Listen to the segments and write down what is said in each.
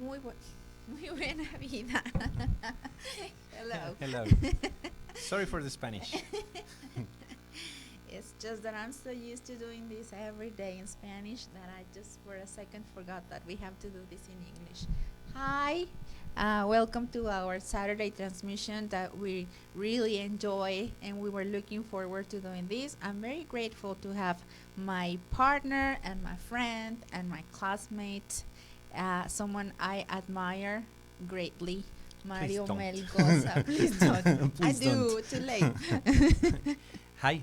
Muy, muy buena vida. Hello. Hello. Sorry for the Spanish. It's just that I'm so used to doing this every day in Spanish that I just for a second forgot that we have to do this in English. Hi, welcome to our Saturday transmission that we really enjoy and we were looking forward to doing this. I'm very grateful to have my partner and my friend and my classmate, someone I admire greatly, Please Mario don't. Melgoza. Please don't. I Please do. don't. Too late. Hi.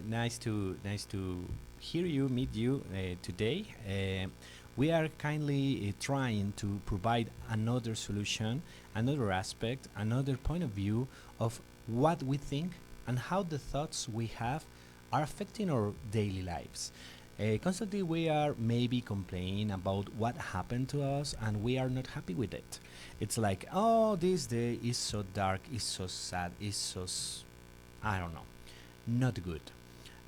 Nice to hear you, meet you today. We are kindly trying to provide another solution, another aspect, another point of view of what we think and how the thoughts we have are affecting our daily lives. Constantly, we are maybe complaining about what happened to us and we are not happy with it. It's like, oh, this day is so dark, is so sad, is so, I don't know, not good.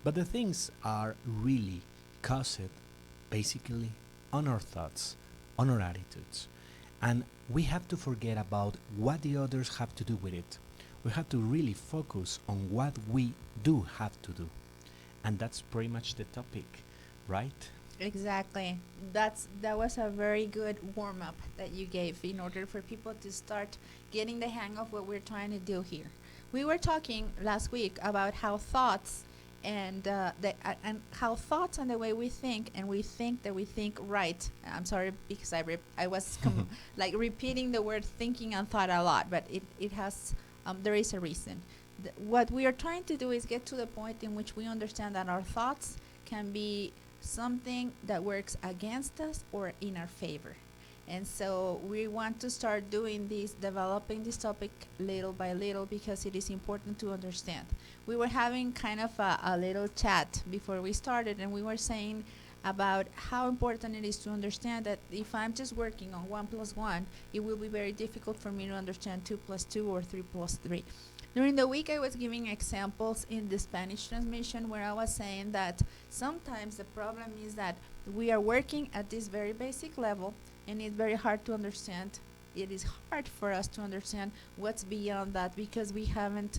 But the things are really caused basically on our thoughts, on our attitudes. And we have to forget about what the others have to do with it. We have to really focus on what we do have to do. And that's pretty much the topic, right? Exactly. That was a very good warm up that you gave in order for people to start getting the hang of what we're trying to do here. We were talking last week about how thoughts and how thoughts and the way we think and we think that we think right. I'm sorry because I was like repeating the word thinking and thought a lot, but it has there is a reason. What we are trying to do is get to the point in which we understand that our thoughts can be something that works against us or in our favor. And so we want to start doing this, developing this topic little by little because it is important to understand. We were having kind of a little chat before we started, and we were saying about how important it is to understand that if I'm just working on 1 plus 1, it will be very difficult for me to understand 2 plus 2 or 3 plus 3. During the week, I was giving examples in the Spanish transmission where I was saying that sometimes the problem is that we are working at this very basic level and it's very hard to understand. It is hard for us to understand what's beyond that because we haven't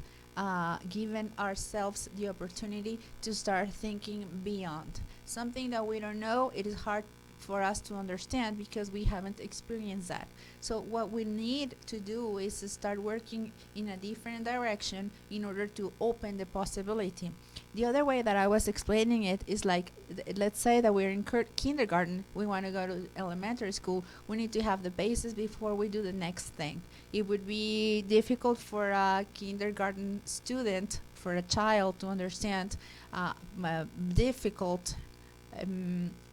given ourselves the opportunity to start thinking beyond. Something that we don't know, it is hard for us to understand because we haven't experienced that. So what we need to do is to start working in a different direction in order to open the possibility. The other way that I was explaining it is like, let's say that we're in kindergarten, we want to go to elementary school, we need to have the basis before we do the next thing. It would be difficult for a kindergarten student, for a child to understand difficult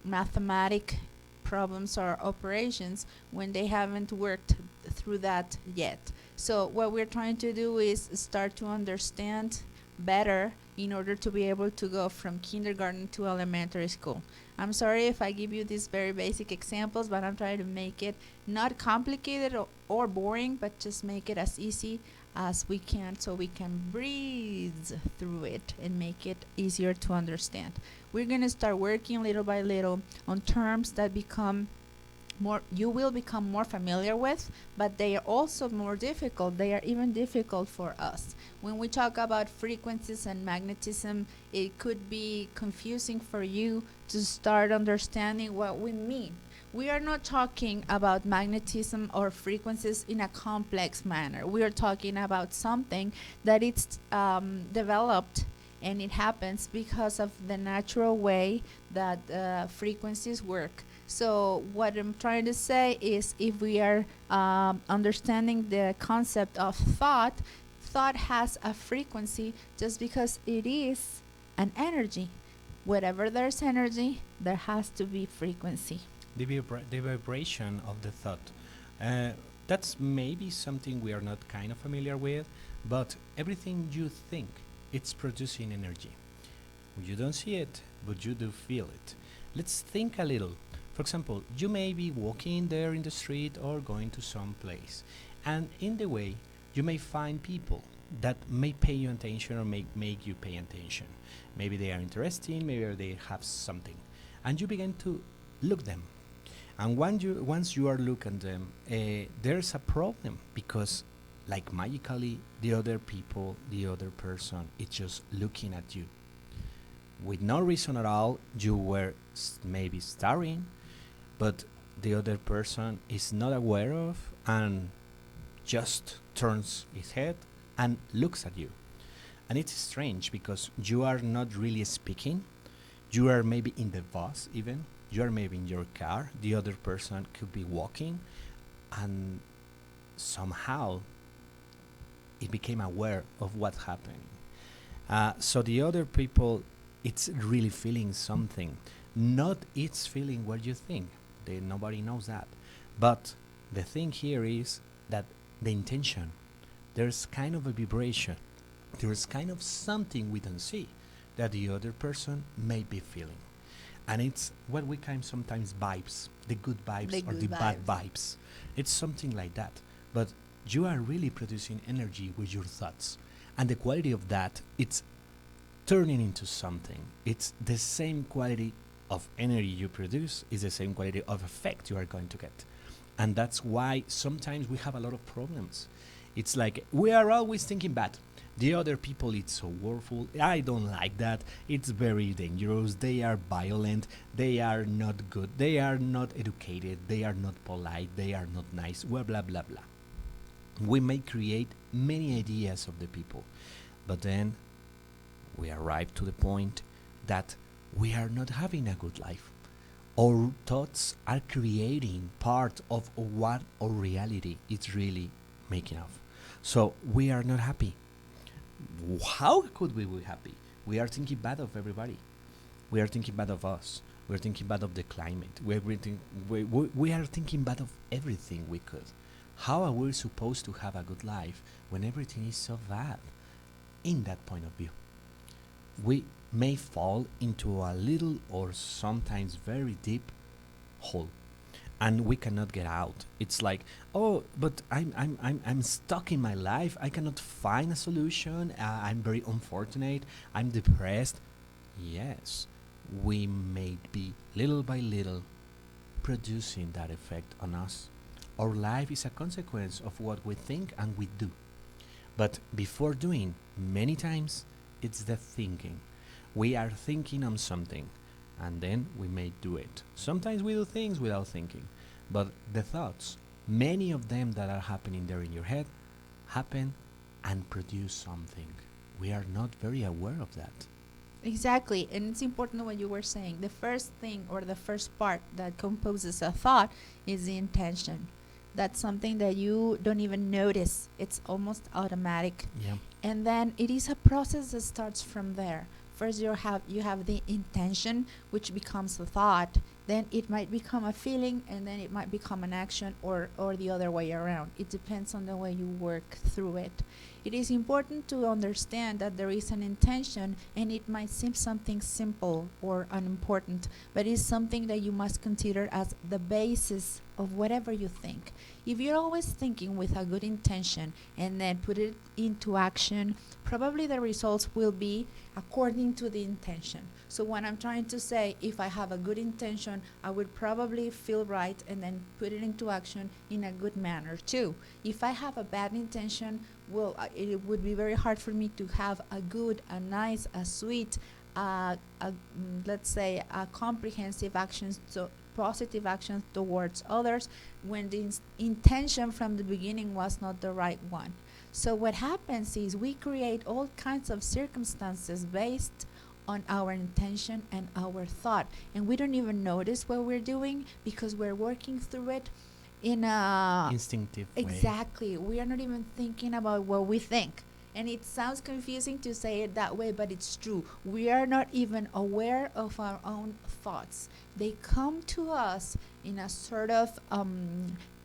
mathematic problems or operations when they haven't worked through that yet. So what we're trying to do is start to understand better in order to be able to go from kindergarten to elementary school. I'm sorry if I give you these very basic examples, but I'm trying to make it not complicated or boring, but just make it as easy as we can so we can breathe through it and make it easier to understand. We're going to start working little by little on terms that you will become more familiar with, but they are also more difficult. They are even difficult for us. When we talk about frequencies and magnetism, it could be confusing for you to start understanding what we mean. We are not talking about magnetism or frequencies in a complex manner. We are talking about something that it's developed and it happens because of the natural way that frequencies work. So what I'm trying to say is if we are understanding the concept of thought, thought has a frequency just because it is an energy. Wherever there's energy, there has to be frequency. The vibration of the thought. Uh, that's maybe something we are not kind of familiar with, but everything you think, it's producing energy. You don't see it, but you do feel it. Let's think a little. For example, you may be walking there in the street or going to some place, and in the way, you may find people that may pay you attention or make you pay attention. Maybe they are interesting, maybe they have something, and you begin to look them. And once you are looking them, there's a problem because, like magically, the other people, the other person, it's just looking at you with no reason at all. You were maybe staring, but the other person is not aware of and just turns his head and looks at you. And it's strange because you are not really speaking. You are maybe in the bus, even. You are maybe in your car. The other person could be walking, and somehow it became aware of what's happening. So the other people, it's really feeling something. Not it's feeling what you think. Nobody knows that. But the thing here is that the intention, there's kind of a vibration. There's kind of something we don't see that the other person may be feeling. And it's what we can sometimes vibes, the good vibes The or good the bad vibes. vibes. It's something like that. But you are really producing energy with your thoughts. And the quality of that, it's turning into something. It's the same quality of energy you produce is the same quality of effect you are going to get. And that's why sometimes we have a lot of problems. It's like we are always thinking bad. The other people, it's so awful. I don't like that. It's very dangerous. They are violent. They are not good. They are not educated. They are not polite. They are not nice. Blah, blah, blah, blah. We may create many ideas of the people, but then we arrive to the point that we are not having a good life. Our thoughts are creating part of what our reality is really making of. So we are not happy. How could we be happy? We are thinking bad of everybody. We are thinking bad of us. We are thinking bad of the climate. We are thinking bad of everything we could. How are we supposed to have a good life when everything is so bad? In that point of view, we may fall into a little or sometimes very deep hole, and we cannot get out. It's like, oh, but I'm stuck in my life. I cannot find a solution. I'm very unfortunate. I'm depressed. Yes, we may be little by little producing that effect on us. Our life is a consequence of what we think and we do. But before doing, many times, it's the thinking. We are thinking on something, and then we may do it. Sometimes we do things without thinking, but the thoughts, many of them that are happening there in your head, happen and produce something. We are not very aware of that. Exactly, and it's important what you were saying. The first thing or the first part that composes a thought is the intention. That's something that you don't even notice. It's almost automatic. Yeah. And then it is a process that starts from there. First you have the intention, which becomes a thought, then it might become a feeling, and then it might become an action, or the other way around. It depends on the way you work through it. It is important to understand that there is an intention, and it might seem something simple or unimportant, but it's something that you must consider as the basis of whatever you think. If you're always thinking with a good intention and then put it into action, probably the results will be according to the intention. So what I'm trying to say, if I have a good intention, I would probably feel right and then put it into action in a good manner too. If I have a bad intention, well, it would be very hard for me to have a good, a nice, a sweet, let's say, a comprehensive actions, so positive actions towards others, when the intention from the beginning was not the right one. So what happens is we create all kinds of circumstances based on our intention and our thought, and we don't even notice what we're doing because we're working through it in a Instinctive way. exactly, we are not even thinking about what we think. And it sounds confusing to say it that way, but it's true. We are not even aware of our own thoughts. They come to us in a sort of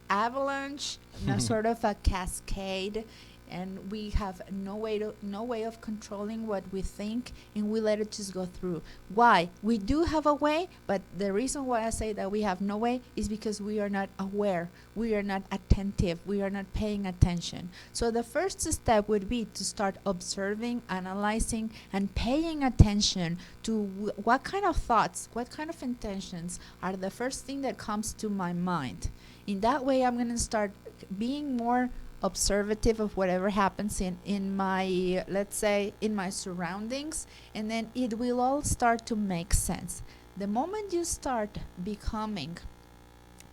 avalanche, in a sort of a cascade, and we have no way of controlling what we think, and we let it just go through. Why? We do have a way, but the reason why I say that we have no way is because we are not aware, we are not attentive, we are not paying attention. So the first step would be to start observing, analyzing, and paying attention to what kind of thoughts, what kind of intentions are the first thing that comes to my mind. In that way, I'm going to start being more observative of whatever happens in my, let's say, in my surroundings, and then it will all start to make sense. The moment you start becoming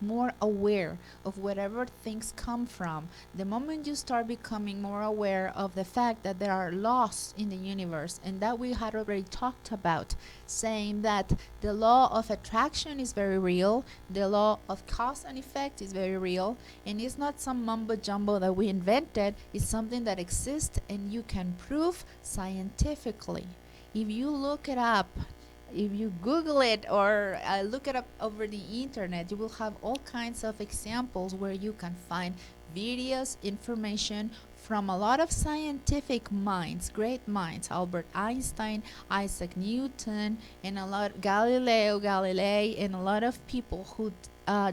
more aware of whatever things come from, the moment you start becoming more aware of the fact that there are laws in the universe, and that we had already talked about, saying that the law of attraction is very real, the law of cause and effect is very real, and it's not some mumbo jumbo that we invented, it's something that exists and you can prove scientifically. If you look it up, if you Google it or look it up over the internet, you will have all kinds of examples where you can find videos, information from a lot of scientific minds, great minds, Albert Einstein, Isaac Newton, and a lot Galileo Galilei, and a lot of people who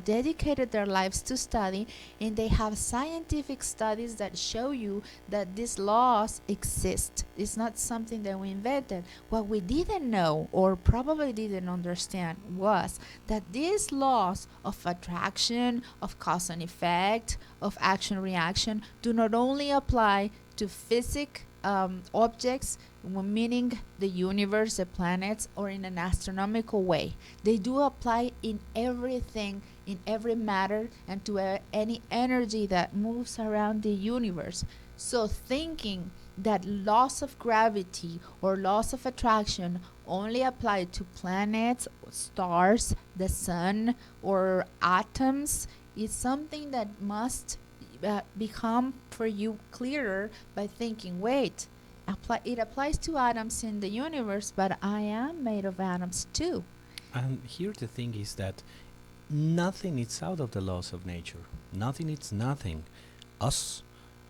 dedicated their lives to study, and they have scientific studies that show you that these laws exist. It's not something that we invented. What we didn't know, or probably didn't understand, was that these laws of attraction, of cause and effect, of action reaction, do not only apply to physics objects, meaning the universe, the planets, or in an astronomical way. They do apply in everything, in every matter, and to any energy that moves around the universe. So thinking that laws of gravity or laws of attraction only apply to planets, stars, the sun, or atoms is something that must become for you clearer by thinking, wait, it applies to atoms in the universe, but I am made of atoms too. And here the thing is that nothing is out of the laws of nature. Nothing is nothing. Us,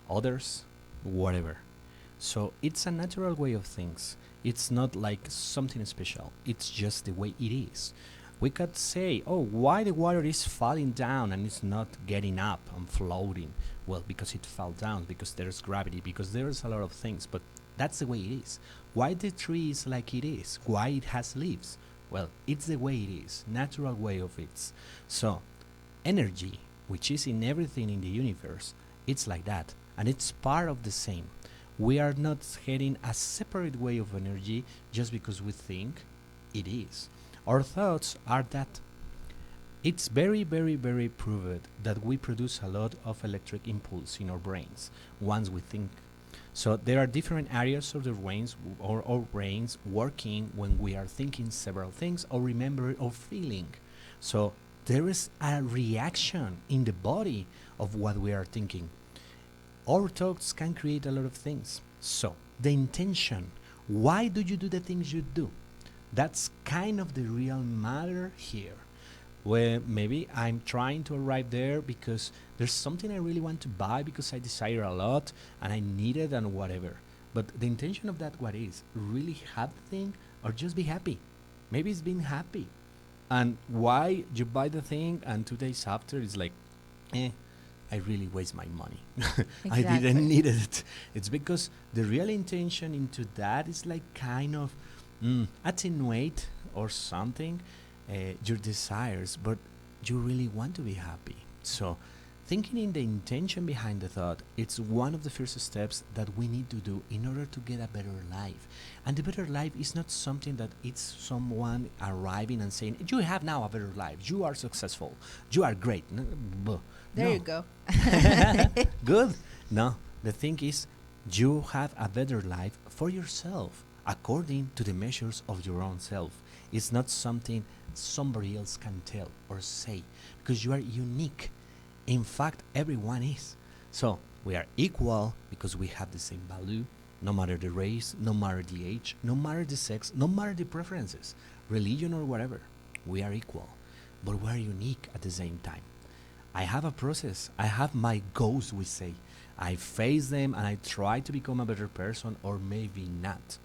others, whatever. So it's a natural way of things. It's not like something special. It's just the way it is. We could say, oh, why the water is falling down and it's not getting up and floating? Well, because it fell down, because there's gravity, because there's a lot of things, but that's the way it is. Why the tree is like it is? Why it has leaves? Well, it's the way it is, natural way of it. So, energy, which is in everything in the universe, it's like that, and it's part of the same. We are not getting a separate way of energy just because we think it is. Our thoughts are that. It's very, very, very proved that we produce a lot of electric impulse in our brains once we think. So there are different areas of the brains or our brains working when we are thinking several things or remember or feeling. So there is a reaction in the body of what we are thinking. Our thoughts can create a lot of things. So the intention, why do you do the things you do? That's kind of the real matter here. Where maybe I'm trying to arrive there because there's something I really want to buy because I desire a lot and I need it and whatever. But the intention of that what is? Really have the thing or just be happy? Maybe it's being happy. And why you buy the thing and 2 days after it's like, I really waste my money. I didn't need it. It's because the real intention into that is like kind of attenuate or something your desires, but you really want to be happy. So thinking in the intention behind the thought, it's one of the first steps that we need to do in order to get a better life. And the better life is not something that it's someone arriving and saying, you have now a better life, you are successful, you are great. There you go. Good. No, the thing is, you have a better life for yourself according to the measures of your own self. It's not something somebody else can tell or say because you are unique. In fact, everyone is. So we are equal because we have the same value, no matter the race, no matter the age, no matter the sex, no matter the preferences, religion or whatever. We are equal, but we are unique at the same time. I have a process. I have my goals, we say. I face them and I try to become a better person, or maybe not.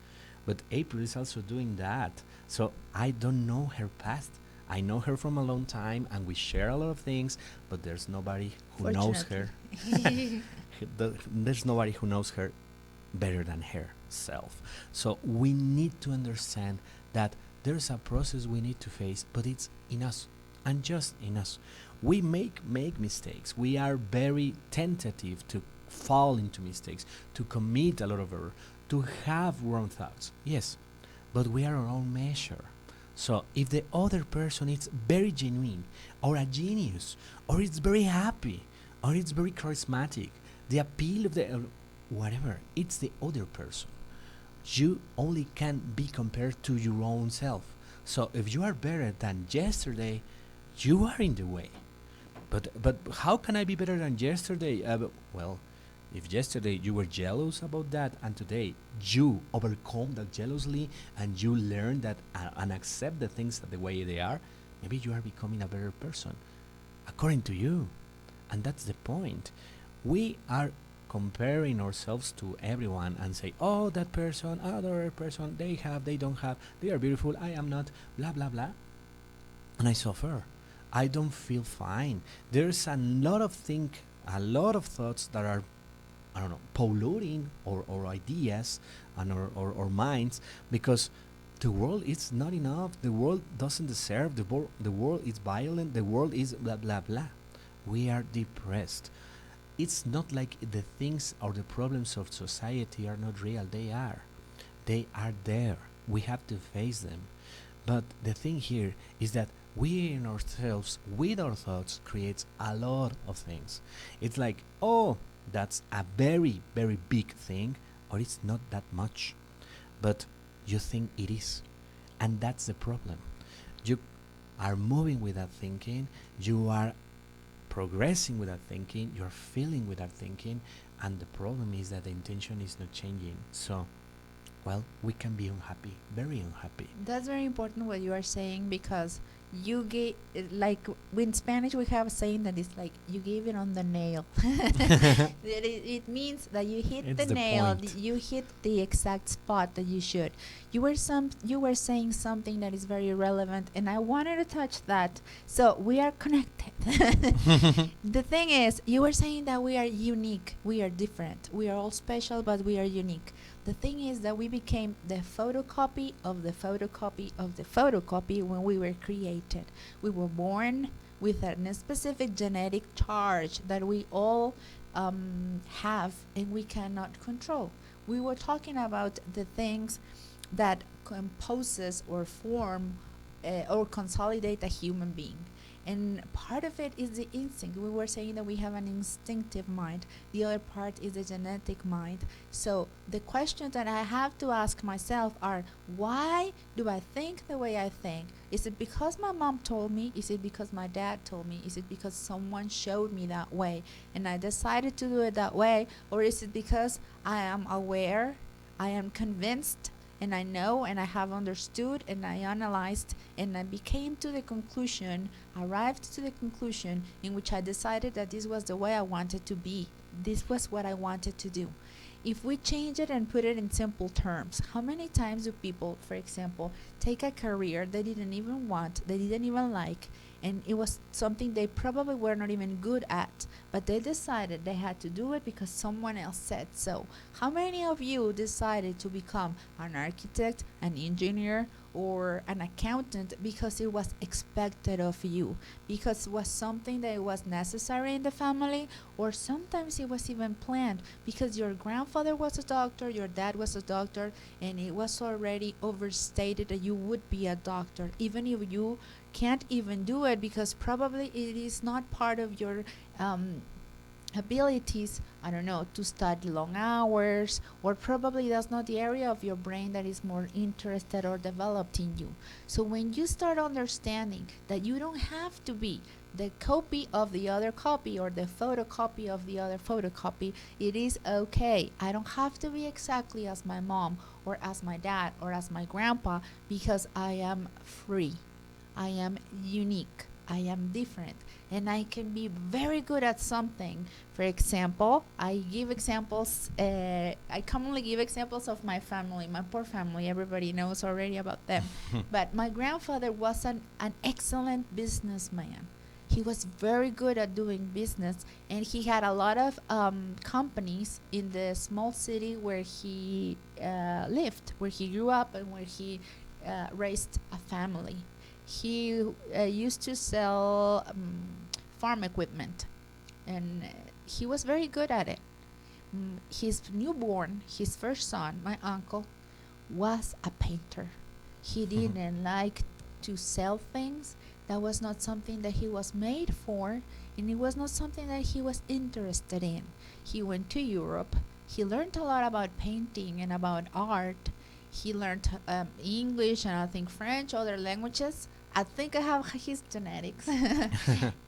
But April is also doing that. So I don't know her past. I know her from a long time and we share a lot of things, but there's nobody who knows her. Fortunately. There's nobody who knows her better than herself. So we need to understand that there's a process we need to face, but it's in us and just in us. We make mistakes. We are very tentative to fall into mistakes, to commit a lot of error, to have wrong thoughts. Yes, but we are our own measure. So if the other person is very genuine, or a genius, or it's very happy, or it's very charismatic, the appeal of the whatever, it's the other person. You only can be compared to your own self. So if you are better than yesterday, you are in the way. But how can I be better than yesterday? Well, if yesterday you were jealous about that, and today you overcome that jealously, and you learn that and accept the things the way they are, maybe you are becoming a better person, according to you. And that's the point. We are comparing ourselves to everyone and say, oh, that person, other person, they don't have, they are beautiful, I am not, blah, blah, blah. And I suffer. I don't feel fine. There's a lot of thoughts that are, I don't know, polluting our ideas and our minds, because the world is not enough. The world doesn't deserve. The world is violent. The world is blah, blah, blah. We are depressed. It's not like the things or the problems of society are not real. They are. They are there. We have to face them. But the thing here is that we in ourselves, with our thoughts, creates a lot of things. It's like, oh, that's a very, very big thing, or it's not that much. But you think it is. And that's the problem. You are moving with that thinking, you are progressing with that thinking, you're feeling with that thinking, and the problem is that the intention is not changing. So, well, we can be unhappy, very unhappy. That's very important what you are saying, because you gave, like in Spanish we have a saying that is like you gave it on the nail. It means that you hit It's the the nail, point. you hit the exact spot that you should. You were saying something that is very relevant, and I wanted to touch that. So we are connected. The thing is, you were saying that we are unique, we are different, we are all special, but we are unique. The thing is that we became the photocopy of the photocopy of the photocopy when we were created. We were born with a specific genetic charge that we all have and we cannot control. We were talking about the things that composes or form or consolidate a human being. And part of it is the instinct. We were saying that we have an instinctive mind. The other part is the genetic mind. So the questions that I have to ask myself are, why do I think the way I think? Is it because my mom told me? Is it because my dad told me? Is it because someone showed me that way and I decided to do it that way? Or is it because I am aware, I am convinced, and I know and I have understood and I analyzed and I became to the conclusion, arrived to the conclusion in which I decided that this was the way I wanted to be. This was what I wanted to do. If we change it and put it in simple terms, how many times do people, for example, take a career they didn't even want, they didn't even like, and it was something they probably were not even good at, but they decided they had to do it because someone else said so? How many of you decided to become an architect, an engineer, or an accountant because it was expected of you, because it was something that was necessary in the family, or sometimes it was even planned because your grandfather was a doctor, your dad was a doctor, and it was already overstated that you would be a doctor, even if you can't even do it because probably it is not part of your abilities, I don't know, to study long hours, or probably that's not the area of your brain that is more interested or developed in you. So when you start understanding that you don't have to be the copy of the other copy or the photocopy of the other photocopy, it is okay. I don't have to be exactly as my mom or as my dad or as my grandpa because I am free. I am unique. I am different and I can be very good at something. For example, I commonly give examples of my family, my poor family. Everybody knows already about them. But my grandfather was an excellent businessman. He was very good at doing business, and he had a lot of companies in the small city where he lived, where he grew up, and where he raised a family. He used to sell farm equipment, and he was very good at it. His newborn, his first son, my uncle, was a painter. He didn't like to sell things. That was not something that he was made for, and it was not something that he was interested in. He went to Europe. He learned a lot about painting and about art. He learned English and I think French, other languages. I think I have his genetics.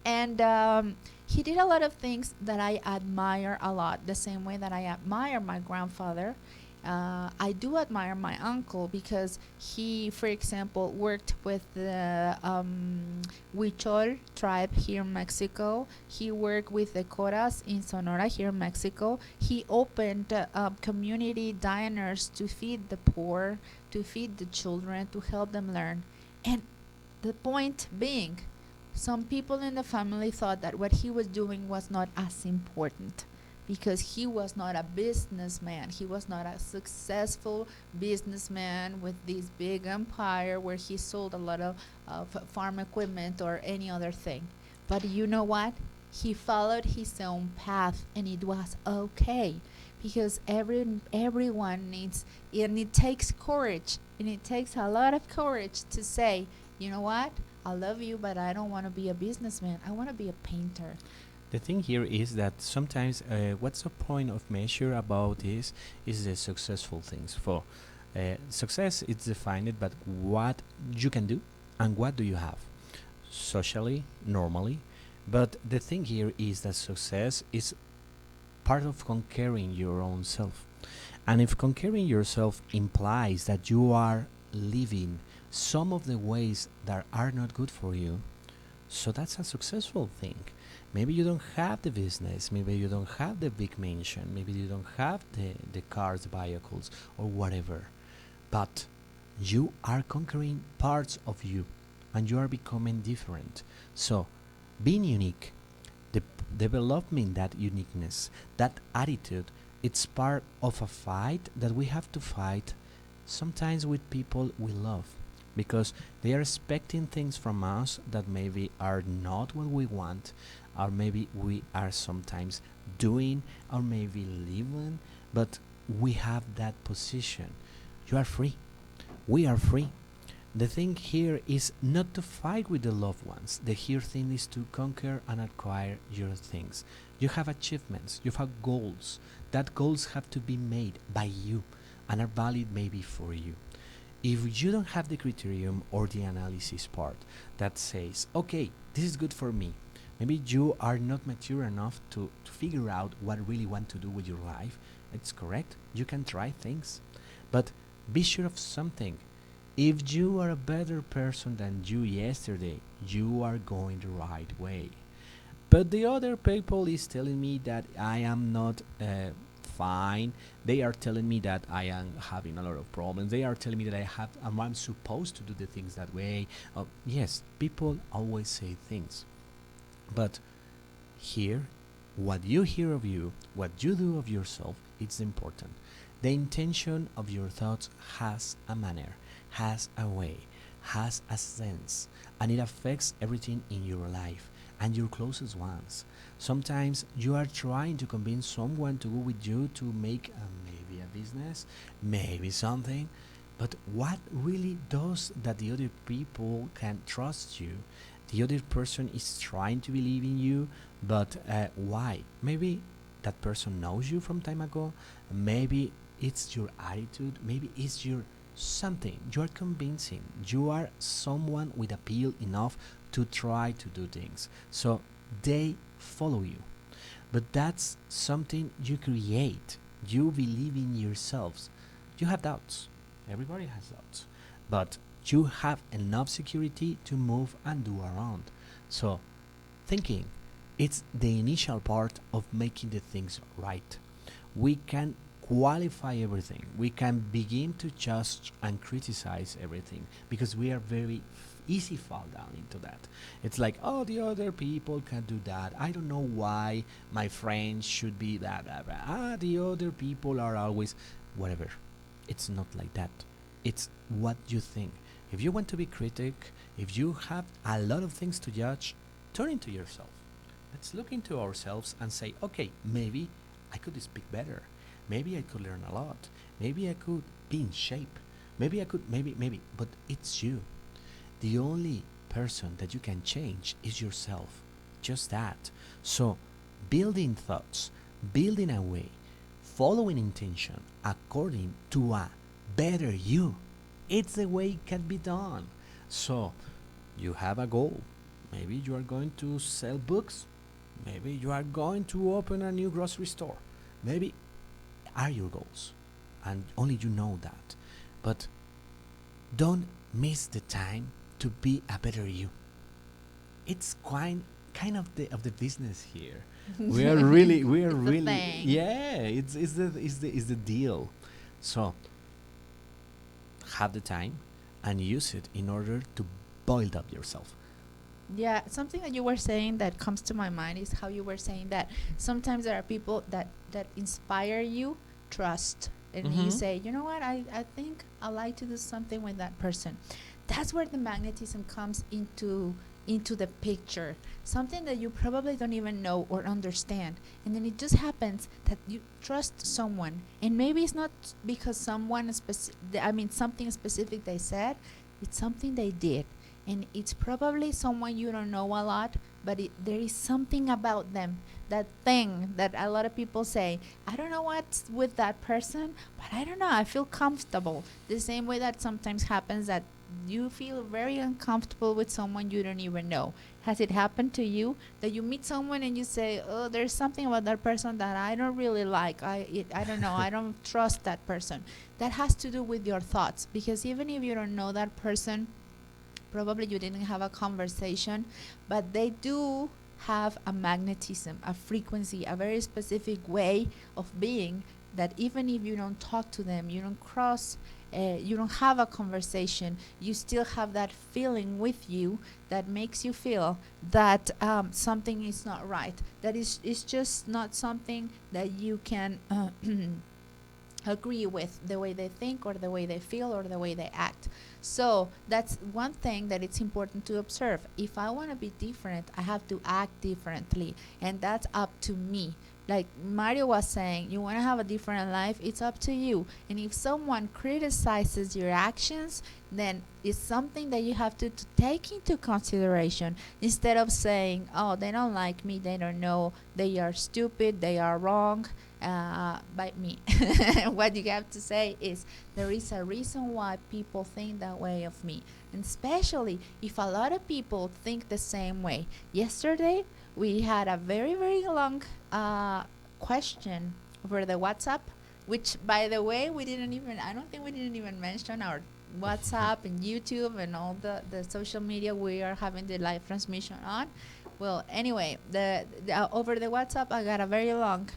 And he did a lot of things that I admire a lot, the same way that I admire my grandfather. I do admire my uncle because he, for example, worked with the Huichol tribe here in Mexico. He worked with the Coras in Sonora here in Mexico. He opened community diners to feed the poor, to feed the children, to help them learn. And the point being, some people in the family thought that what he was doing was not as important because he was not a businessman. He was not a successful businessman with this big empire where he sold a lot of farm equipment or any other thing. But you know what? He followed his own path, and it was okay because everyone needs, and it takes courage, and it takes a lot of courage to say, you know what? I love you, but I don't want to be a businessman. I want to be a painter. The thing here is that sometimes what's the point of measure about this is the successful things. For success, it's defined, but what you can do and what do you have socially, normally. But the thing here is that success is part of conquering your own self. And if conquering yourself implies that you are living some of the ways that are not good for you, so that's a successful thing. Maybe you don't have the business, maybe you don't have the big mansion, maybe you don't have the cars, the vehicles, or whatever. But you are conquering parts of you and you are becoming different. So, being unique, developing that uniqueness, that attitude, it's part of a fight that we have to fight sometimes with people we love because they are expecting things from us that maybe are not what we want, or maybe we are sometimes doing, or maybe living, but we have that position. You are free. We are free. The thing here is not to fight with the loved ones. The here thing is to conquer and acquire your things. You have achievements, you have goals. That goals have to be made by you and are valid maybe for you. If you don't have the criterion or the analysis part that says, okay, this is good for me, maybe you are not mature enough to figure out what you really want to do with your life. It's correct. You can try things. But be sure of something. If you are a better person than you yesterday, you are going the right way. But the other people is telling me that I am not fine. They are telling me that I am having a lot of problems. They are telling me that I'm supposed to do the things that way. Yes, people always say things. But here, what you hear of you, what you do of yourself, it's important. The intention of your thoughts has a manner, has a way, has a sense, and it affects everything in your life and your closest ones. Sometimes you are trying to convince someone to go with you to make maybe a business, maybe something, but what really does that the other people can trust you? The other person is trying to believe in you, but why? Maybe that person knows you from time ago. Maybe it's your attitude. Maybe it's your something. You are convincing. You are someone with appeal enough to try to do things. So they follow you. But that's something you create. You believe in yourselves. You have doubts. Everybody has doubts. But you have enough security to move and do around. So, thinking, it's the initial part of making the things right. We can qualify everything. We can begin to judge and criticize everything because we are very easy fall down into that. It's like, oh, the other people can do that. I don't know why my friends should be that. Blah, blah. The other people are always whatever. It's not like that. It's what you think. If you want to be critic, if you have a lot of things to judge, turn into yourself. Let's look into ourselves and say, okay, maybe I could speak better. Maybe I could learn a lot. Maybe I could be in shape. Maybe I could, maybe. But it's you. The only person that you can change is yourself. Just that. So, building thoughts, building a way, following intention according to a better you. It's the way it can be done. So, you have a goal. Maybe you are going to sell books. Maybe you are going to open a new grocery store. Maybe are your goals. And only you know that. But don't miss the time to be a better you. It's kind of the business here. We are really It's the thing. yeah, it's the deal. So have the time and use it in order to build up yourself. Yeah, something that you were saying that comes to my mind is how you were saying that sometimes there are people that inspire you trust, and you say, you know what, I think I like to do something with that person. That's where the magnetism comes into the picture, something that you probably don't even know or understand, and then it just happens that you trust someone, and maybe it's not because something specific they said, it's something they did, and it's probably someone you don't know a lot, but there is something about them, that thing that a lot of people say, I don't know what's with that person, but I don't know, I feel comfortable. The same way that sometimes happens that you feel very uncomfortable with someone you don't even know. Has it happened to you that you meet someone and you say, oh, there's something about that person that I don't really like, I don't know, I don't trust that person? That has to do with your thoughts, because even if you don't know that person, probably you didn't have a conversation, but they do have a magnetism, a frequency, a very specific way of being, that even if you don't talk to them, you don't have a conversation, you still have that feeling with you that makes you feel that something is not right, that is just not something that you can agree with, the way they think or the way they feel or the way they act. So that's one thing that it's important to observe. If I want to be different, I have to act differently, and that's up to me. Like Mario was saying, you want to have a different life, it's up to you. And if someone criticizes your actions, then it's something that you have to take into consideration, instead of saying, oh, they don't like me, they don't know, they are stupid, they are wrong, by me. What you have to say is, there is a reason why people think that way of me. And especially if a lot of people think the same way. Yesterday, we had a very, very long question over the WhatsApp, which, by the way, I don't think we didn't even mention our WhatsApp and YouTube and all the social media we are having the live transmission on. Well, anyway, over the WhatsApp, I got a very long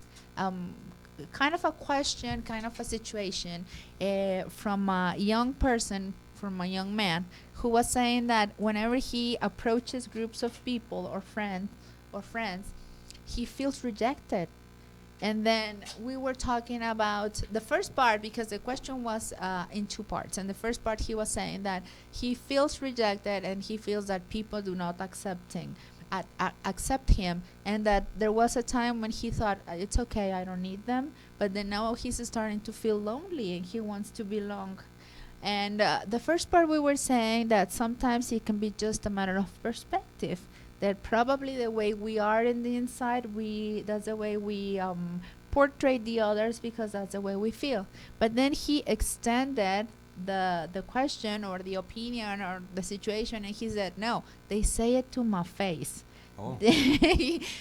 kind of a question, kind of a situation from a young person, from a young man, who was saying that whenever he approaches groups of people or friends, he feels rejected. And then we were talking about the first part, because the question was in two parts. And the first part, he was saying that he feels rejected and he feels that people do not accept him, and that there was a time when he thought, it's okay, I don't need them, but then now he's starting to feel lonely and he wants to belong. And the first part, we were saying that sometimes it can be just a matter of perspective, that probably the way we are in the inside, that's the way we portray the others, because that's the way we feel. But then he extended the question or the opinion or the situation, and he said, no, they say it to my face. Oh.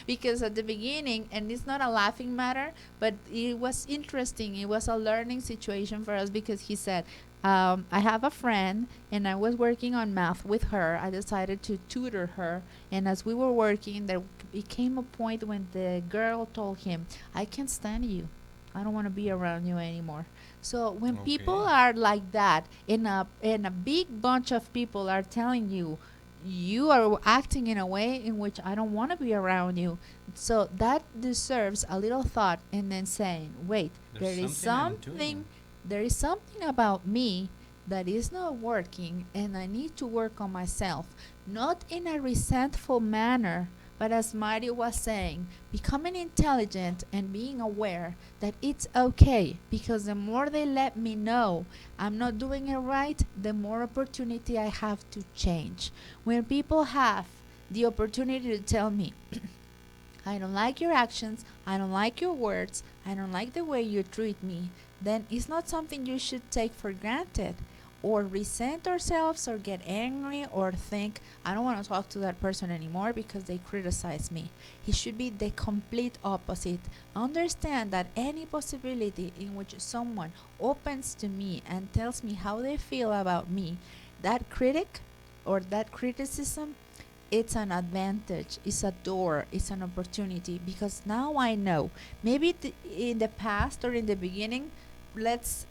Because at the beginning, and it's not a laughing matter, but it was interesting. It was a learning situation for us because he said, I have a friend and I was working on math with her. I decided to tutor her. And as we were working, there became a point when the girl told him, I can't stand you. I don't want to be around you anymore. So when people Okay. are like that, in a big bunch of people are telling you, you are acting in a way in which I don't want to be around you. So that deserves a little thought and then saying, wait, There's there is something I'm doing. something about me that is not working and I need to work on myself, not in a resentful manner, but as Mario was saying, becoming intelligent and being aware that it's okay, because the more they let me know I'm not doing it right, the more opportunity I have to change. When people have the opportunity to tell me, I don't like your actions, I don't like your words, I don't like the way you treat me, then it's not something you should take for granted or resent ourselves or get angry or think, I don't want to talk to that person anymore because they criticize me. It should be the complete opposite. Understand that any possibility in which someone opens to me and tells me how they feel about me, that critic or that criticism, it's an advantage, it's a door, it's an opportunity, because now I know. Maybe in the past or in the beginning, let's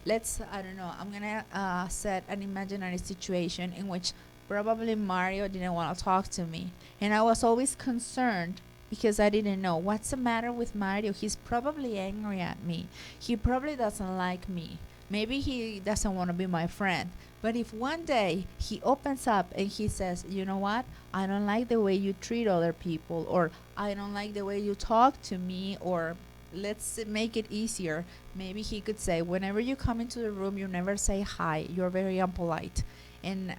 I don't know, I'm gonna set an imaginary situation in which probably Mario didn't want to talk to me, and I was always concerned because I didn't know what's the matter with Mario. He's probably angry at me, he probably doesn't like me, maybe he doesn't want to be my friend. But if one day he opens up and he says, you know what, I don't like the way you treat other people, or I don't like the way you talk to me, or let's make it easier. Maybe he could say, whenever you come into the room, you never say hi, you're very impolite. And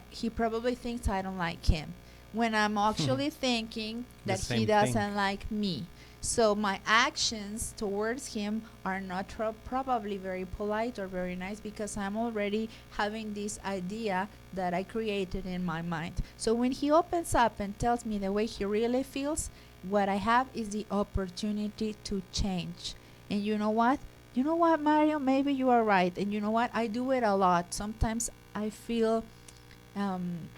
he probably thinks I don't like him, when I'm actually thinking The that he same thing. doesn't like me. So my actions towards him are not probably very polite or very nice, because I'm already having this idea that I created in my mind. So when he opens up and tells me the way he really feels, what I have is the opportunity to change. And you know what? You know what, Mario? Maybe you are right. And you know what? I do it a lot. Sometimes I feel um,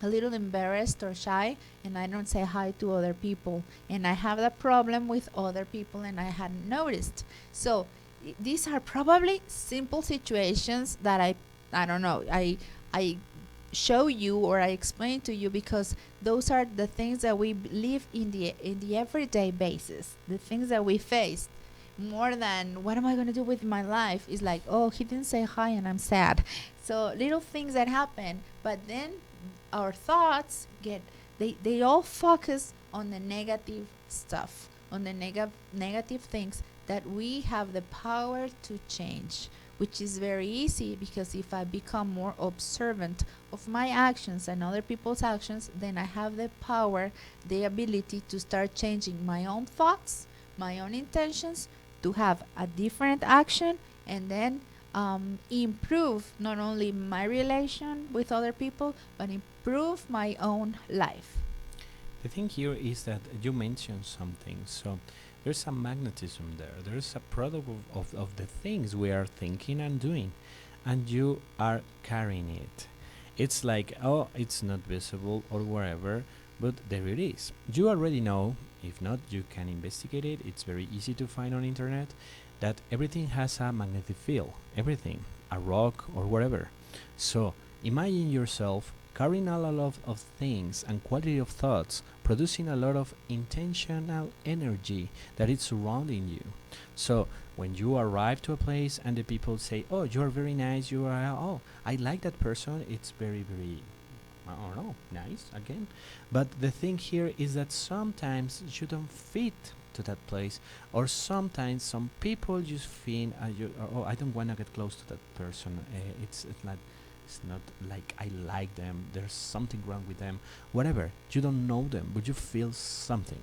a little embarrassed or shy, and I don't say hi to other people. And I have that problem with other people, and I hadn't noticed. So these are probably simple situations that I don't know. I show you or I explain to you because those are the things that we live in the everyday basis, the things that we face. More than what am I going to do with my life is like, oh, he didn't say hi and I'm sad. So little things that happen, but then our thoughts get, they all focus on the negative stuff, on the negative things that we have the power to change, which is very easy, because if I become more observant of my actions and other people's actions, then I have the power, the ability to start changing my own thoughts, my own intentions, to have a different action, and then improve not only my relation with other people, but improve my own life. The thing here is that you mentioned something. So there's a magnetism there. There's a product of the things we are thinking and doing, and you are carrying it. It's like, oh, it's not visible or whatever, but there it is. You already know. If not, you can investigate it. It's very easy to find on internet that everything has a magnetic field. Everything, a rock or whatever. So imagine yourself carrying a lot of things and quality of thoughts, producing a lot of intentional energy that is surrounding you. So when you arrive to a place and the people say, oh, you're very nice, you are, oh, I like that person, it's very, very, I don't know, nice again. But the thing here is that sometimes you don't fit to that place, or sometimes some people just feel, oh, I don't want to get close to that person. It's not like I like them. There's something wrong with them. Whatever. You don't know them, but you feel something.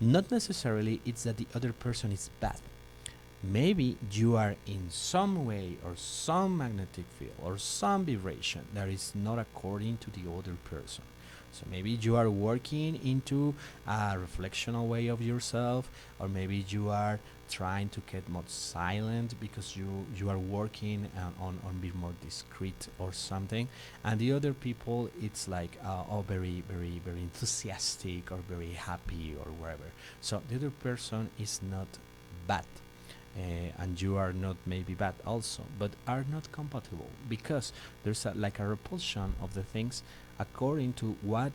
Not necessarily it's that the other person is bad. Maybe you are in some way or some magnetic field or some vibration that is not according to the other person. So maybe you are working into a reflectional way of yourself, or maybe you are trying to get more silent because you are working on being more discreet or something, and the other people it's like oh, very very very enthusiastic or very happy or whatever. So the other person is not bad, and you are not maybe bad also, but are not compatible because there's like a repulsion of the things according to what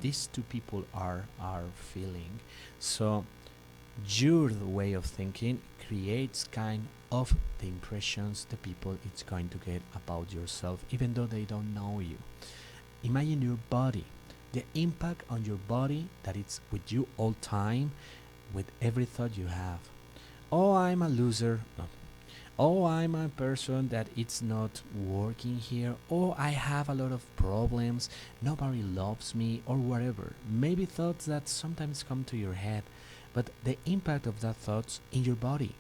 these two people are feeling. So your way of thinking creates kind of the impressions the people it's going to get about yourself, even though they don't know you. Imagine your body, the impact on your body that it's with you all time, with every thought you have. Oh, I'm a loser. No. Oh, I'm a person that it's not working here. Oh, I have a lot of problems. Nobody loves me, or whatever. Maybe thoughts that sometimes come to your head, but the impact of that thoughts in your body.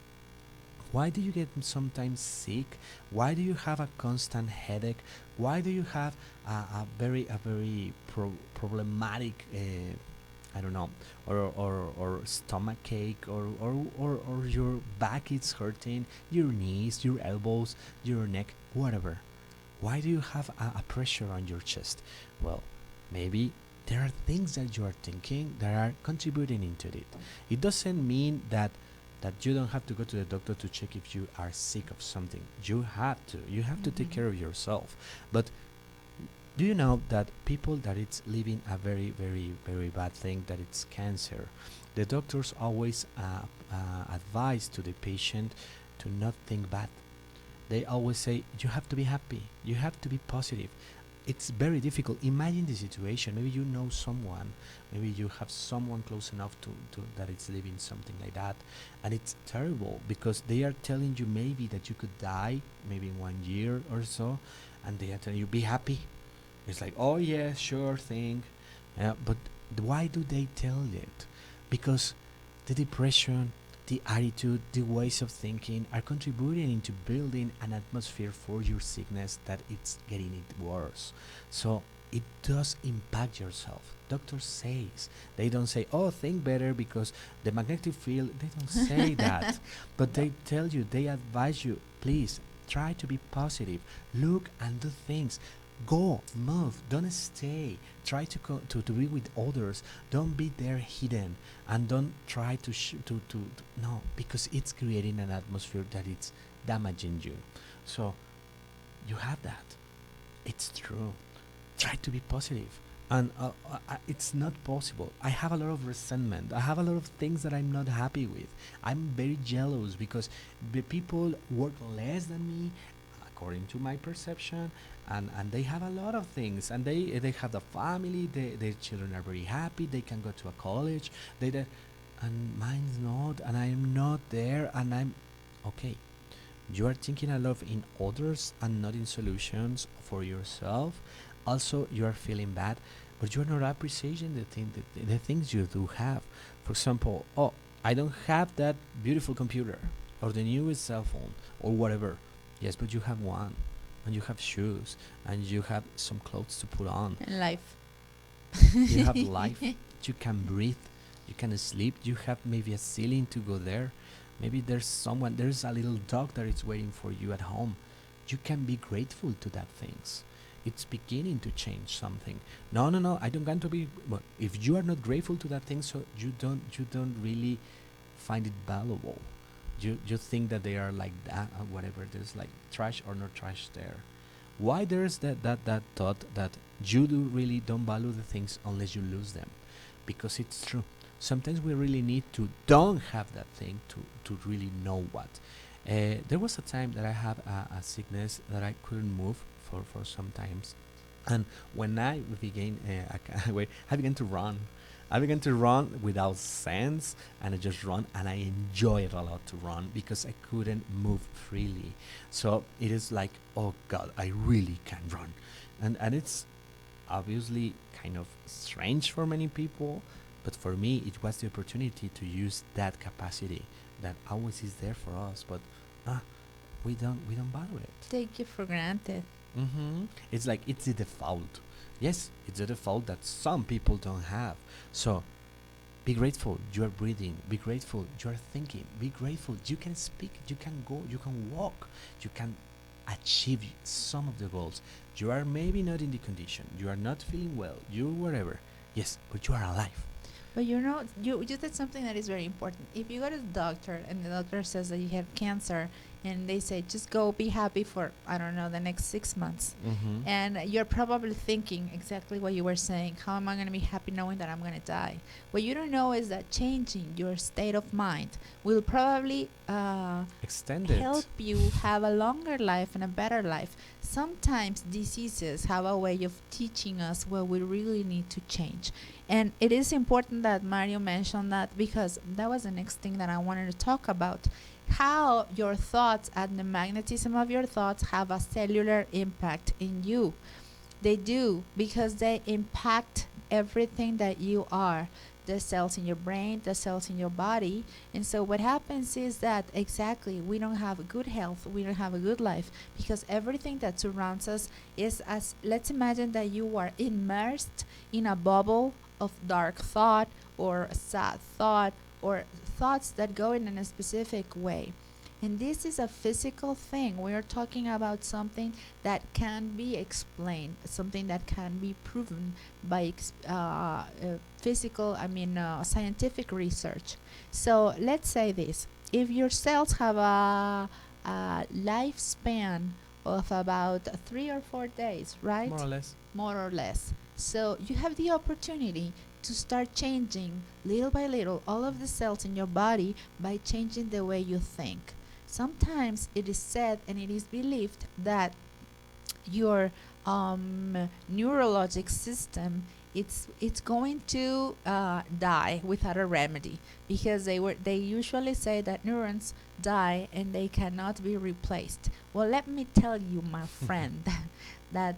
Why do you get sometimes sick? Why do you have a constant headache? Why do you have a very problematic I don't know, or stomach ache, or your back is hurting, your knees, your elbows, your neck, whatever. Why do you have a pressure on your chest? Well, maybe there are things that you are thinking that are contributing into it. It doesn't mean that you don't have to go to the doctor to check if you are sick of something. You have to. You have to take care of yourself. But do you know that people that it's living a very very very bad thing, that it's cancer, the doctors always advise to the patient to not think bad. They always say you have to be happy, you have to be positive. It's very difficult. Imagine the situation. Maybe you know someone, maybe you have someone close enough to that it's living something like that, and it's terrible because they are telling you maybe that you could die maybe in 1 year or so, and they are telling you be happy. It's like, oh yeah, sure thing. But why do they tell it? Because the depression, the attitude, the ways of thinking are contributing into building an atmosphere for your sickness that it's getting it worse. So it does impact yourself. Doctors says, they don't say, oh, think better because the magnetic field. They don't say that, but they tell you, they advise you, please try to be positive. Look and do things. Go, move, don't stay. Try to be with others. Don't be there hidden, and don't try to no, because it's creating an atmosphere that it's damaging you. So you have that. It's true. Try to be positive. And it's not possible. I have a lot of resentment. I have a lot of things that I'm not happy with. I'm very jealous because the people work less than me, according to my perception, and they have a lot of things, and they have the family, their children are very happy, they can go to a college, and mine's not, and I'm not there, and I'm okay. You are thinking a lot in others and not in solutions for yourself. Also, you are feeling bad, but you are not appreciating the things you do have. For example, oh, I don't have that beautiful computer or the newest cell phone or whatever. Yes, but you have one, and you have shoes, and you have some clothes to put on. And life. You have life. You can breathe. You can sleep. You have maybe a ceiling to go there. Maybe there's a little dog that is waiting for you at home. You can be grateful to that things. It's beginning to change something. No, no, no. I don't want to be. Well, if you are not grateful to that thing, so you don't really find it valuable. You think that they are like that, whatever. There's like trash or not trash there. Why there's that thought that you do really don't value the things unless you lose them? Because it's true. Sometimes we really need to don't have that thing to really know what. There was a time that I had a sickness that I couldn't move for some times, and when I began I began to run. I began to run without sense, and I just run, and I enjoy it a lot to run because I couldn't move freely. So it is like, oh God, I really can run, and it's obviously kind of strange for many people, but for me, it was the opportunity to use that capacity that always is there for us, but uh, we don't value it. Take it for granted. It's like it's the default. Yes, it's a default that some people don't have. So be grateful you are breathing. Be grateful you are thinking. Be grateful you can speak, you can go, you can walk, you can achieve some of the goals. You are maybe not in the condition, you are not feeling well, you whatever. Yes, but you are alive. But you know, you did something that is very important. If you go to the doctor and the doctor says that you have cancer, and they say just go be happy for, I don't know, the next 6 months, and you're probably thinking exactly what you were saying. How am I going to be happy knowing that I'm going to die? What you don't know is that changing your state of mind will probably Extended. help you have a longer life and a better life. Sometimes diseases have a way of teaching us what we really need to change. And it is important that Mario mentioned that, because that was the next thing that I wanted to talk about. How your thoughts and the magnetism of your thoughts have a cellular impact in you. They do, because they impact everything that you are, the cells in your brain, the cells in your body. And so what happens is that exactly we don't have good health, we don't have a good life, because everything that surrounds us is, as let's imagine that you are immersed in a bubble of dark thought or sad thought or thoughts that go in a specific way. And this is a physical thing. We are talking about something that can be explained, something that can be proven by scientific research. So let's say this: if your cells have a lifespan of about 3 or 4 days, right? More or less. More or less. So you have the opportunity to start changing little by little all of the cells in your body by changing the way you think. Sometimes it is said and it is believed that your neurologic system, it's going to die without a remedy, because they usually say that neurons die and they cannot be replaced. Well, let me tell you, my friend, that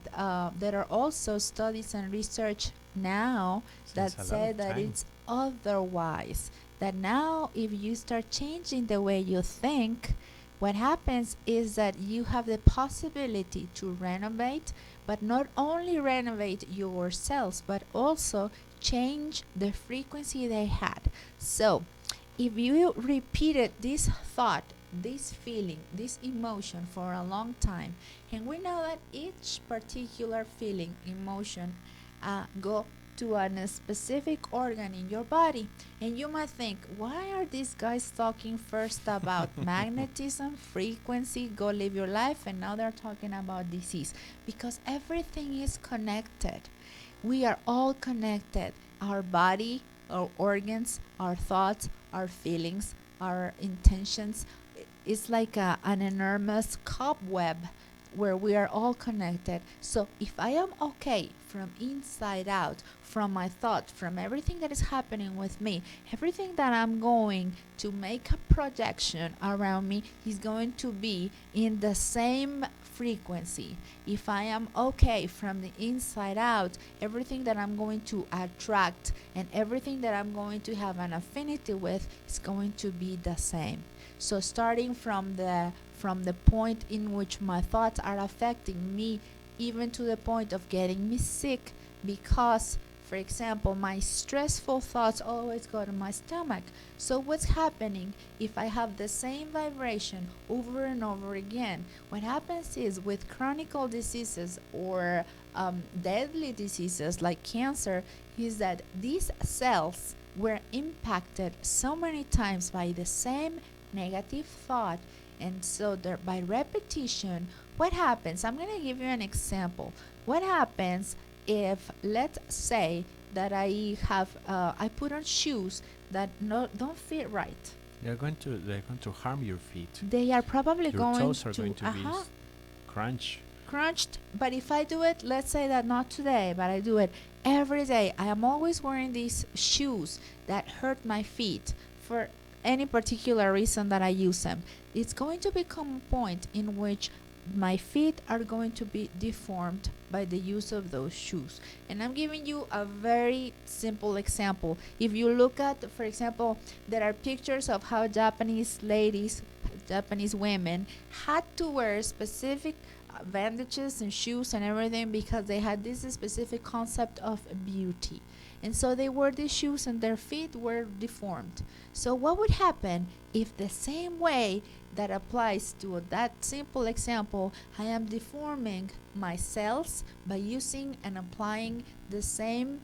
there are also studies and research now that Since a lot say of that time. it's otherwise. That now, if you start changing the way you think, what happens is that you have the possibility to renovate, but not only renovate your cells, but also change the frequency they had. So, if you repeated this thought, this feeling, this emotion for a long time, and we know that each particular feeling, emotion, go to a specific organ in your body, and you might think, why are these guys talking first about magnetism, frequency, go live your life, and now they're talking about disease? Because everything is connected. We are all connected. Our body, our organs, our thoughts, our feelings, our intentions. It's like an enormous cobweb where we are all connected. So if I am okay from inside out, from my thought, from everything that is happening with me, everything that I'm going to make a projection around me is going to be in the same frequency. If I am okay from the inside out, everything that I'm going to attract and everything that I'm going to have an affinity with is going to be the same. So starting from the point in which my thoughts are affecting me, even to the point of getting me sick, because, for example, my stressful thoughts always go to my stomach. So what's happening if I have the same vibration over and over again? What happens is, with chronic diseases or deadly diseases like cancer, is that these cells were impacted so many times by the same negative thought. And so there, by repetition, what happens? I'm going to give you an example. What happens if, let's say, that I put on shoes that don't fit right? They're going to harm your feet. They are probably Your going toes are to going to be crunch. crunched. But if I do it, let's say that not today, but I do it every day, I am always wearing these shoes that hurt my feet for any particular reason that I use them. It's going to become a point in which my feet are going to be deformed by the use of those shoes. And I'm giving you a very simple example. If you look at, for example, there are pictures of how Japanese ladies, Japanese women had to wear specific bandages and shoes and everything because they had this specific concept of beauty. And so they wore these shoes and their feet were deformed. So what would happen if the same way that applies to that simple example, I am deforming my cells by using and applying the same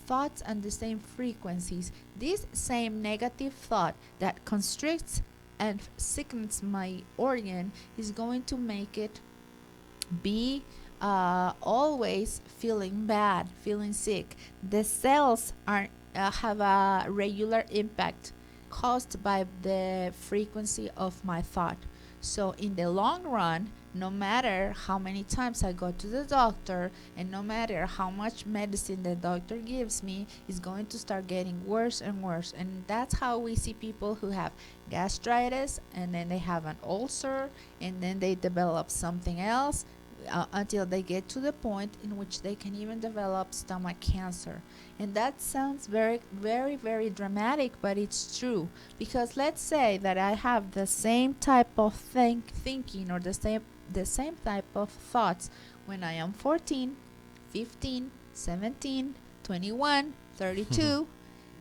thoughts and the same frequencies. This same negative thought that constricts and sickens my organ is going to make it be always feeling bad, feeling sick. The cells are have a regular impact caused by the frequency of my thought. So in the long run, no matter how many times I go to the doctor and no matter how much medicine the doctor gives me, it's going to start getting worse and worse. And that's how we see people who have gastritis and then they have an ulcer and then they develop something else until they get to the point in which they can even develop stomach cancer. And that sounds very, very, very dramatic, but it's true. Because let's say that I have the same type of thinking or the same type of thoughts when I am 14, 15, 17, 21, 32.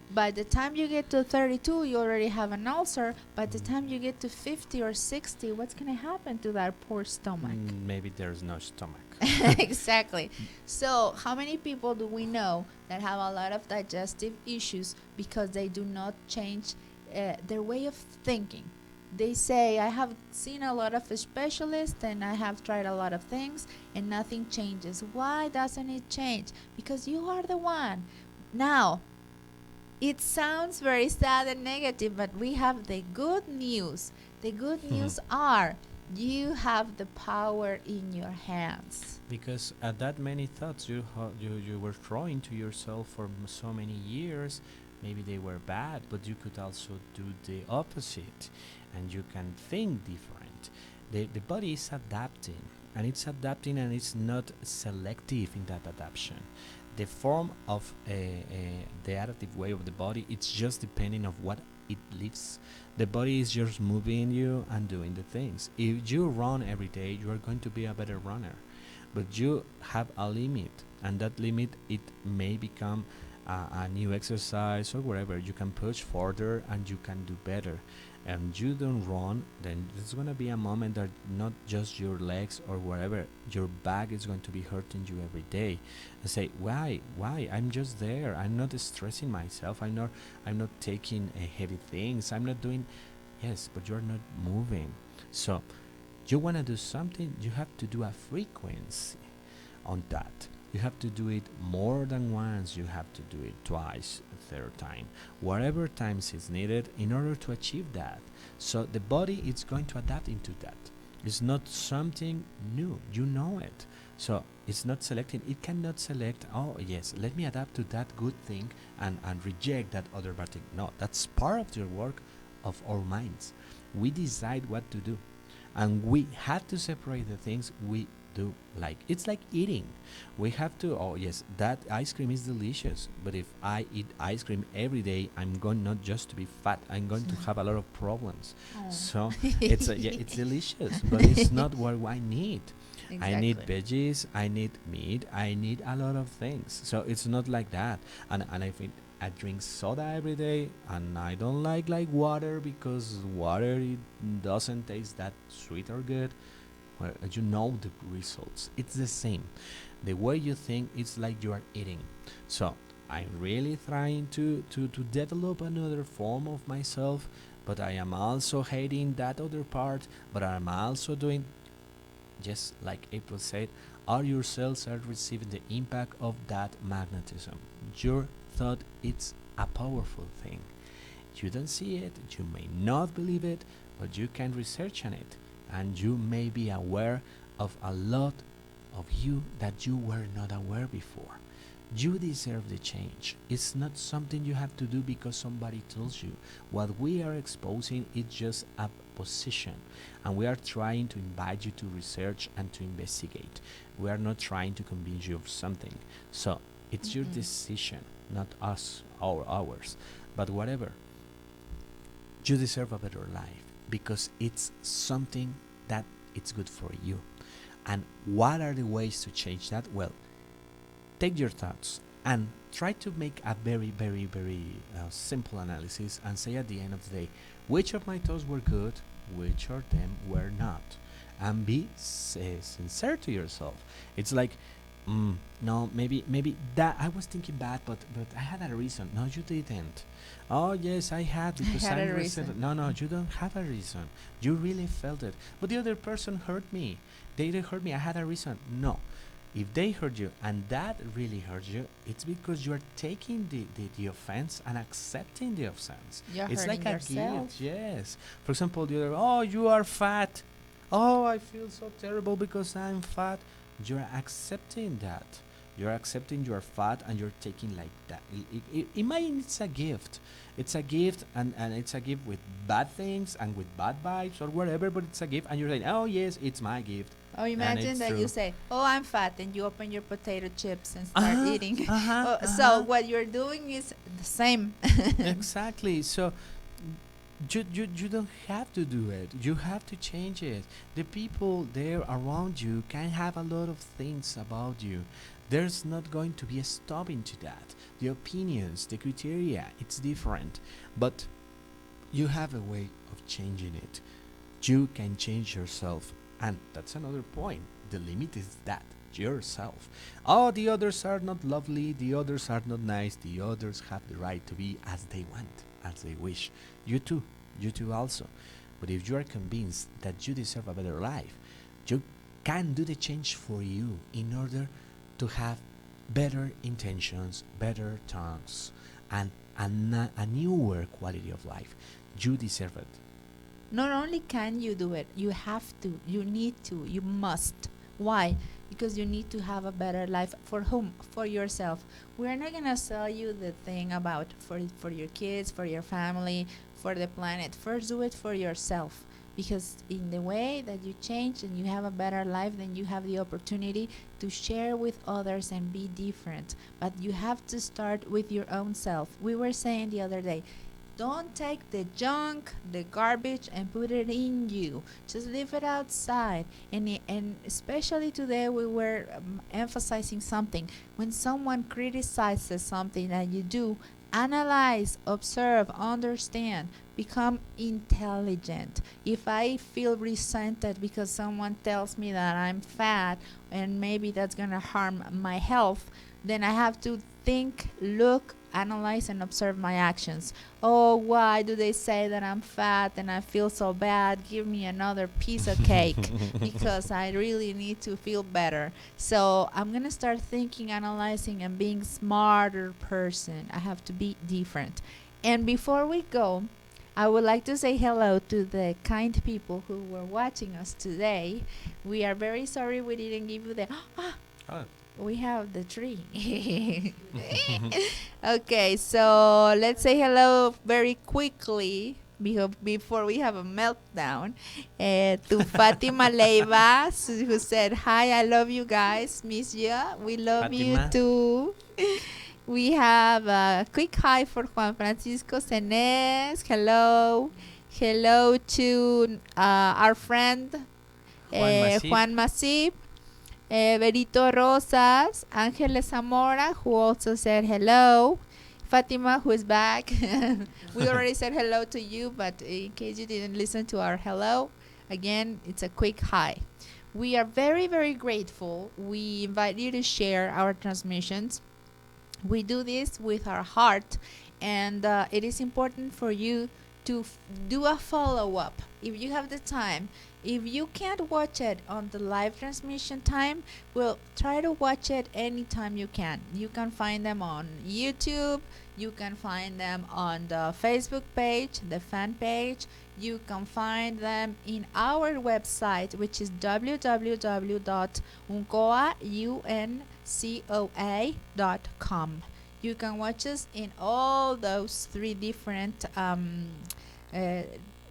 By the time you get to 32, you already have an ulcer. By the time you get to 50 or 60, what's going to happen to that poor stomach? Maybe there's no stomach. Exactly. So, how many people do we know that have a lot of digestive issues because they do not change their way of thinking? They say, I have seen a lot of specialists and I have tried a lot of things and nothing changes. Why doesn't it change? Because you are the one. Now, it sounds very sad and negative, but we have the good news. The good news are you have the power in your hands. Because at that many thoughts you were throwing to yourself for so many years, maybe they were bad, but you could also do the opposite, and you can think different. The body is adapting, and it's not selective in that adaptation. The form of the adaptive way of the body, it's just depending of what it lives. The body is just moving you and doing the things. If you run every day, you are going to be a better runner, but you have a limit, and that limit, it may become a new exercise or wherever you can push further and you can do better. And you don't run, then there's going to be a moment that not just your legs or wherever, your back is going to be hurting you every day. And say, why? I'm just there. I'm not stressing myself. I'm not taking heavy things. I'm not doing. Yes, but you're not moving. So you want to do something, you have to do a frequency on that. You have to do it more than once. You have to do it twice, a third time, whatever times is needed in order to achieve that. So the body is going to adapt into that. It's not something new. You know it. So it's not selecting. It cannot select, oh yes, let me adapt to that good thing and reject that other bad thing. No, that's part of the work of our minds. We decide what to do. And we have to separate the things we do like. It's like eating. We have to, oh yes, that ice cream is delicious, but if I eat ice cream every day, I'm going not just to be fat, I'm going to have a lot of problems. So it's it's delicious, but it's not what I need. Exactly. I need veggies, I need meat, I need a lot of things. So it's not like that. And I think I drink soda every day, and I don't like water because water, it doesn't taste that sweet or good. Well, you know the results. It's the same. The way you think, it's like you are eating. So I'm really trying to develop another form of myself, but I am also hating that other part, but I'm also doing, just like April said, all your cells are receiving the impact of that magnetism. Your thought, it's a powerful thing. You don't see it, you may not believe it, but you can research on it, and you may be aware of a lot of you that you were not aware before. You deserve the change. It's not something you have to do because somebody tells you. What we are exposing is just a position, and we are trying to invite you to research and to investigate. We are not trying to convince you of something. So it's your decision, not us or ours, but whatever. You deserve a better life because it's something that it's good for you. And what are the ways to change that? Well, take your thoughts and try to make a very, very, very simple analysis and say at the end of the day, which of my thoughts were good, which of them were not. And be sincere to yourself. It's like, no, maybe that I was thinking bad, but I had a reason. No, you didn't. Oh yes, I had because had I'm a reason. No, no, you don't have a reason. You really felt it. But the other person hurt me. They didn't hurt me. I had a reason. No. If they hurt you and that really hurt you, it's because you're taking the offense and accepting the offense. You're It's hurting like a yourself. gift, yes. For example, the other, oh, you are fat. Oh, I feel so terrible because I'm fat. You're accepting that. You're accepting you're fat and you're taking like that. Imagine it's a gift. It's a gift and it's a gift with bad things and with bad vibes or whatever, but it's a gift and you're saying, oh yes, it's my gift. Oh, imagine it's that true. you say, "Oh, I'm fat," and you open your potato chips and start Uh-huh, eating. uh-huh, So what you're doing is the same. Exactly. So you don't have to do it. You have to change it. The people there around you can have a lot of things about you. There's not going to be a stopping to that. The opinions, the criteria, it's different. But you have a way of changing it. You can change yourself. And that's another point. The limit is that yourself. Oh, the others are not lovely, the others are not nice, the others have the right to be as they want, as they wish. You too also. But if you are convinced that you deserve a better life, you can do the change for you in order to have better intentions, better tongues, and a newer quality of life. You deserve it. Not only can you do it, you have to, you need to, you must. Why? Because you need to have a better life. For whom? For yourself. We're not gonna sell you the thing about for your kids, for your family, for the planet. First do it for yourself. Because in the way that you change and you have a better life, then you have the opportunity to share with others and be different. But you have to start with your own self. We were saying the other day, don't take the junk, the garbage, and put it in you. Just leave it outside. And especially today, we were emphasizing something. When someone criticizes something that you do, analyze, observe, understand, become intelligent. If I feel resented because someone tells me that I'm fat and maybe that's going to harm my health, then I have to think, look, analyze, and observe my actions. Oh, why do they say that I'm fat and I feel so bad? Give me another piece of cake because I really need to feel better. So I'm going to start thinking, analyzing, and being smarter person. I have to be different. And before we go, I would like to say hello to the kind people who were watching us today. We are very sorry we didn't give you the... Oh. We have the tree. Okay, so let's say hello very quickly before we have a meltdown to Fatima Leiva, who said, "Hi, I love you guys. Miss you. We love you Fatima. too." We have a quick hi for Juan Francisco Senes. Hello. Hello to our friend Juan Masip. Berito Rosas, Angeles Zamora, who also said hello. Fatima, who is back. We already said hello to you, but in case you didn't listen to our hello, again, it's a quick hi. We are very, very grateful. We invite you to share our transmissions. We do this with our heart, and it is important for you to do a follow-up if you have the time. If you can't watch it on the live transmission time, well, try to watch it anytime you can. You can find them on YouTube. You can find them on the Facebook page, the fan page. You can find them in our website, which is www.uncoa.com. You can watch us in all those three different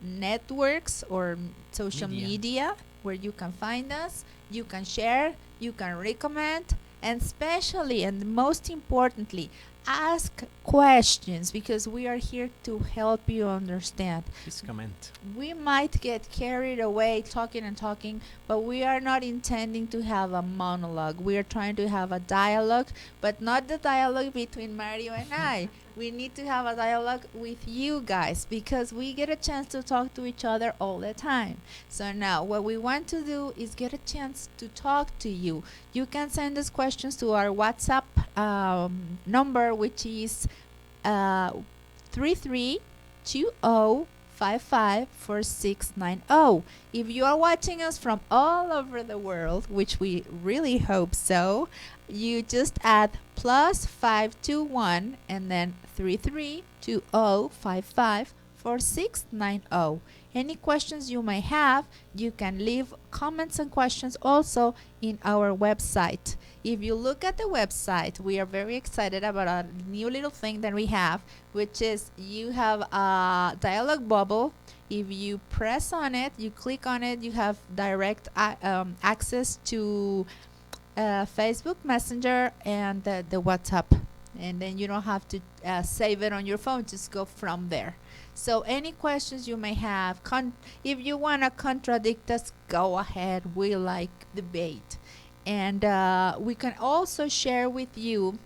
networks or social media where you can find us. You can share, you can recommend, and especially and most importantly, ask questions because we are here to help you understand. Please comment. We might get carried away talking and talking, but we are not intending to have a monologue. We are trying to have a dialogue, but not the dialogue between Mario and I. We need to have a dialogue with you guys because we get a chance to talk to each other all the time. So now what we want to do is get a chance to talk to you. You can send us questions to our WhatsApp number, which is 3320554690. If you are watching us from all over the world, which we really hope so, you just add +521 and then 3320554690. Any questions you may have, you can leave comments and questions also in our website. If you look at the website, we are very excited about a new little thing that we have, which is you have a dialog bubble. If you press on it, you click on it, you have direct access to Facebook Messenger and the WhatsApp. And then you don't have to save it on your phone, just go from there. So any questions you may have, if you want to contradict us, go ahead. We like debate. And we can also share with you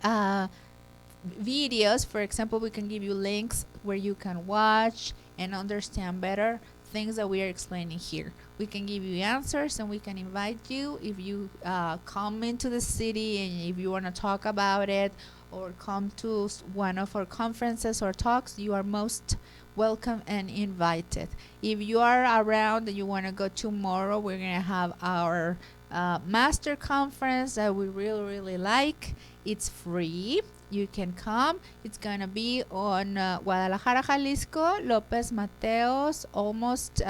videos. For example, we can give you links where you can watch and understand better things that we are explaining here. We can give you answers and we can invite you if you come into the city and if you want to talk about it or come to one of our conferences or talks, you are most welcome and invited. If you are around and you want to go tomorrow, we're going to have our master conference that we really like. It's free. You can come. It's going to be on Guadalajara, Jalisco, López Mateos, almost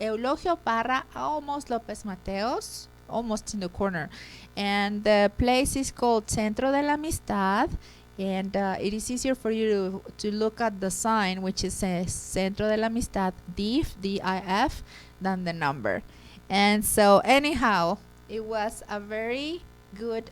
Eulogio Parra, almost López Mateos, almost in the corner. And the place is called Centro de la Amistad. And it is easier for you to look at the sign, which is Centro de la Amistad, DIF, D-I-F, than the number. And so anyhow, it was a very good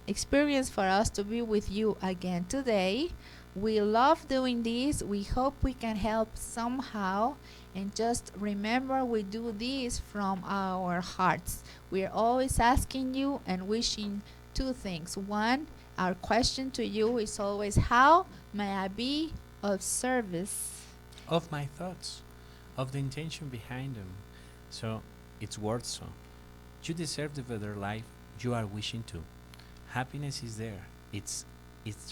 experience for us to be with you again today. We love doing this. We hope we can help somehow. And just remember, we do this from our hearts. We are always asking you and wishing two things. One, our question to you is always, how may I be of service? Of my thoughts, of the intention behind them. So it's worth so. You deserve the better life you are wishing to. Happiness is there. It's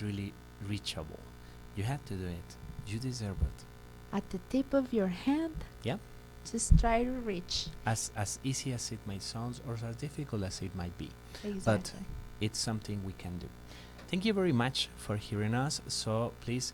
really reachable. You have to do it. You deserve it. At the tip of your hand, Yeah. just try to reach. As easy as it might sound or as difficult as it might be. Exactly. It's something we can do. Thank you very much for hearing us. So please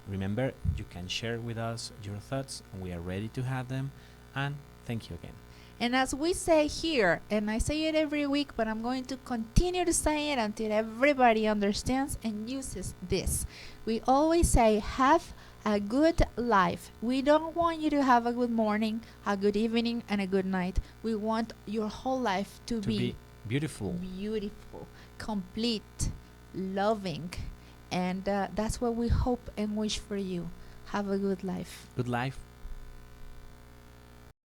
remember, you can share with us your thoughts and we are ready to have them. And thank you again. And as we say here, and I say it every week, but I'm going to continue to say it until everybody understands and uses this. We always say, have a good life. We don't want you to have a good morning, a good evening, and a good night. We want your whole life to be beautiful, complete, loving. And that's what we hope and wish for you. Have a good life. Good life.